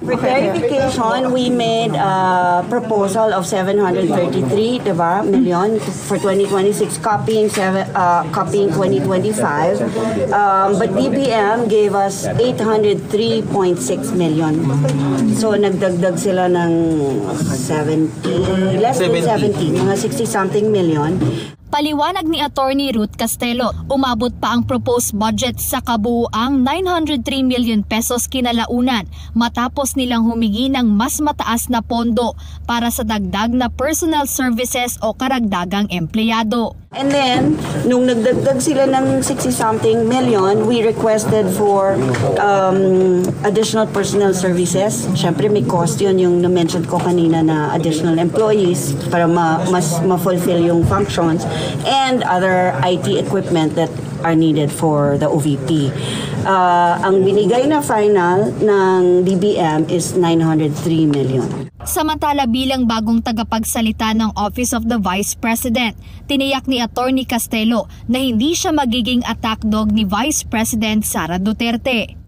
For clarification, we made a proposal of 733 million for 2026, copying 2025. But DBM gave us 803.6 million. So nagdagdag sila ng 70, less than 70, mga 60-something million. Paliwanag ni Attorney Ruth Castelo, umabot pa ang proposed budget sa kabuuang 903 million pesos kinalaunan matapos nilang humingi ng mas mataas na pondo para sa dagdag na personal services o karagdagang empleyado. And then, nung nagdagdag sila ng 60-something million, we requested for additional personal services. Siyempre may cost yun, yung na-mention ko kanina na additional employees para mas ma-fulfill yung functions and other IT equipment that are needed for the OVP. Ang binigay na final ng DBM is 903 million. Samantala bilang bagong tagapagsalita ng Office of the Vice President, tiniyak ni Attorney Castelo na hindi siya magiging attack dog ni Vice President Sara Duterte.